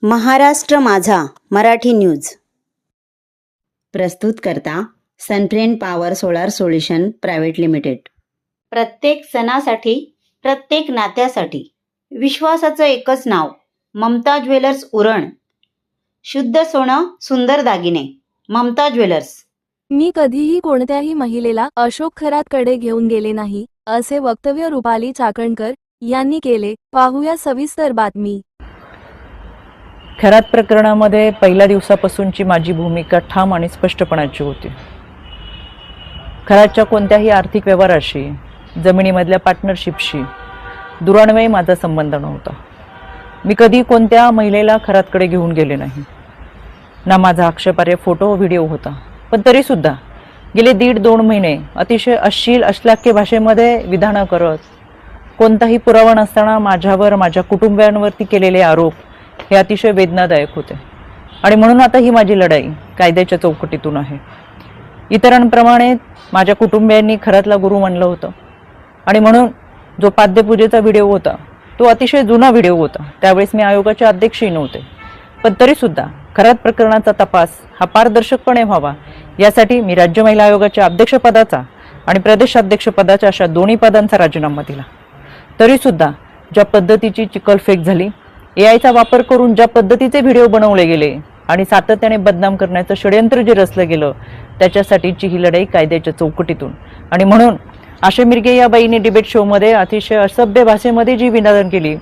महाराष्ट्र माझा मराठी न्यूज प्रस्तुत करता Sunfriend Power Solar Solution Private Limited. प्रत्येक सणासाठी, प्रत्येक नात्यासाठी विश्वासाचं एकच नाव, ममता ज्वेलर्स उरण। शुद्ध सोनं, सुंदर दागिने, ममता ज्वेलर्स। मी कधीही कोणत्याही महिलेला अशोक खरातकडे घेऊन गेले नाही, असे वक्तव्य रुपाली चाकणकर यांनी केले। पाहूया सविस्तर बातमी। खरात प्रकरणामध्ये पहिल्या दिवसापासूनची माझी भूमिका ठाम आणि स्पष्टपणाची होती। खरातच्या कोणत्याही आर्थिक व्यवहाराशी, जमिनीमधल्या पार्टनरशिपशी दुरान्वये माझा संबंध नव्हता। मी कधी कोणत्या महिलेला खरातकडे घेऊन गेले नाही, ना माझा आक्षेपार्ह फोटो व्हिडिओ होता। पण तरीसुद्धा गेले 1.5-2 महिने अतिशय अश्लील अश्लाघ्य भाषेमध्ये विधानं करत, कोणताही पुरावा नसताना माझ्यावर, माझ्या कुटुंबियांवरती केलेले आरोप हे अतिशय वेदनादायक होते। आणि म्हणून आता ही माझी लढाई कायद्याच्या चौकटीतून आहे। इतरांप्रमाणे माझ्या कुटुंबियांनी खरातला गुरु मानलं होतं आणि म्हणून जो पाद्यपूजेचा व्हिडिओ होता तो अतिशय जुना व्हिडिओ होता। त्यावेळेस मी आयोगाचे अध्यक्षही नव्हते, पण तरीसुद्धा खरात प्रकरणाचा तपास हा पारदर्शकपणे व्हावा यासाठी मी राज्य महिला आयोगाच्या अध्यक्षपदाचा आणि प्रदेशाध्यक्षपदाच्या अशा दोन्ही पदांचा राजीनामा दिला। तरीसुद्धा ज्या पद्धतीची चिखलफेक झाली, एआयचा वापर करून ज्या पद्धतीचे व्हिडिओ बनवले गेले आणि सातत्याने बदनाम करण्याचं षडयंत्र जे रचलं गेलं, त्याच्यासाठीची ही लढाई कायद्याच्या चौकटीतून। आणि म्हणून आशा मिरगे या बाईने डिबेट शोमध्ये अतिशय असभ्य भाषेमध्ये जी विधानं केली,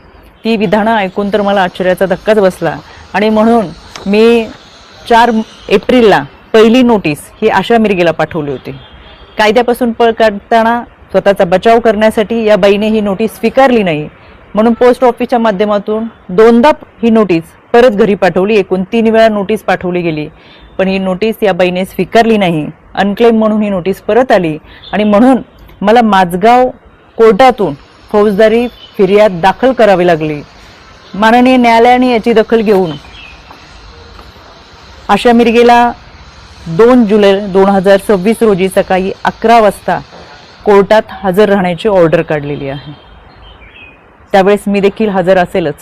ती विधानं ऐकून तर मला आश्चर्याचा धक्काच बसला। आणि म्हणून मी 4 एप्रिलला पहिली नोटीस ही आशा मिरगेला पाठवली होती। कायद्यापासून पळ काढताना स्वतःचा बचाव करण्यासाठी या बाईने ही नोटीस स्वीकारली नाही, म्हणून पोस्ट ऑफिसच्या माध्यमातून 2दा ही नोटीस परत घरी पाठवली। एकूण 3 वेळा नोटीस पाठवली गेली, पण ही नोटीस या बाईने स्वीकारली नाही। अनक्लेम म्हणून ही नोटीस परत आली आणि म्हणून मला माझगाव कोर्टातून फौजदारी फिर्याद दाखल करावी लागली। माननीय न्यायालयाने याची दखल घेऊन आशा मिरगेला 2 जुलै 2026 रोजी सकाळी 11 वाजता कोर्टात हजर राहण्याची ऑर्डर काढलेली आहे। त्यावेळेस मी देखील हजर असेलच,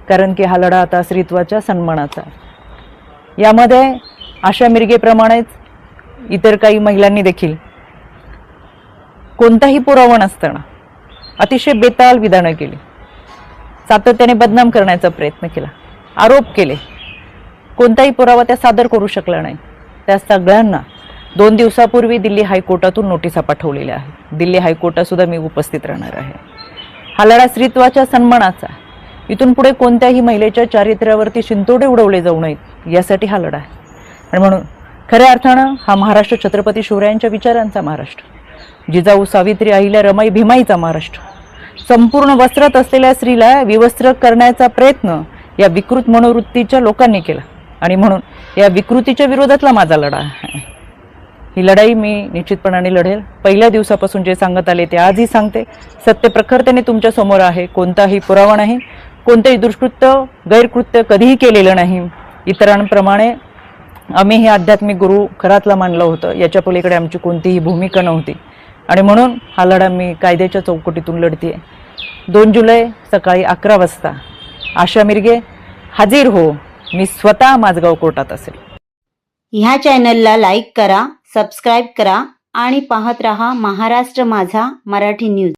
कारण की हा लढा आता स्त्रीत्वाच्या सन्मानाचा आहे। यामध्ये आशा मिरगेप्रमाणेच इतर काही महिलांनी देखील कोणताही पुरावा नसताना अतिशय बेताल विधानं केली, सातत्याने बदनाम करण्याचा प्रयत्न केला, आरोप केले। कोणताही पुरावा त्या सादर करू शकला नाही। त्या सगळ्यांना 2 दिवसापूर्वी दिल्ली हायकोर्टातून नोटिसा पाठवलेल्या आहेत। दिल्ली हायकोर्टात सुद्धा मी उपस्थित राहणार आहे। हा लढा स्त्रीत्वाच्या सन्मानाचा, इथून पुढे कोणत्याही महिलेच्या चारित्र्यावरती शिंतोडे उडवले जाऊ नयेत यासाठी हा लढा आहे। आणि म्हणून खऱ्या अर्थानं हा महाराष्ट्र छत्रपती शिवरायांच्या विचारांचा महाराष्ट्र, जिजाऊ सावित्री अहिल्या रमाई भीमाईचा महाराष्ट्र। संपूर्ण वस्त्रात असलेल्या स्त्रीला विवस्त्र करण्याचा प्रयत्न या विकृत मनोवृत्तीच्या लोकांनी केला आणि म्हणून या विकृतीच्या विरोधातला माझा लढा आहे। ही लढाई मी निश्चितपणाने लढेल। पहिल्या दिवसापासून जे सांगत आले ते आजही सांगते। सत्य प्रखरतेने तुमच्या समोर आहे। कोणताही पुरावा नाही, कोणतेही दुष्कृत्य, गैरकृत्य कधीही केलेलं नाही। इतरांप्रमाणे आम्ही हे आध्यात्मिक गुरु खरातला मानलं होतं, याच्या पलीकडे आमची कोणतीही भूमिका नव्हती। आणि म्हणून हा लढा मी कायद्याच्या चौकटीतून लढते। 2 जुलै सकाळी 11 वाजता आशा मिरगे हाजीर हो, मी स्वतः माझगाव कोर्टात असेल। ह्या चॅनलला लाईक करा, सबस्क्राईब करा आणि पाहत रहा महाराष्ट्र माझा मराठी न्यूज।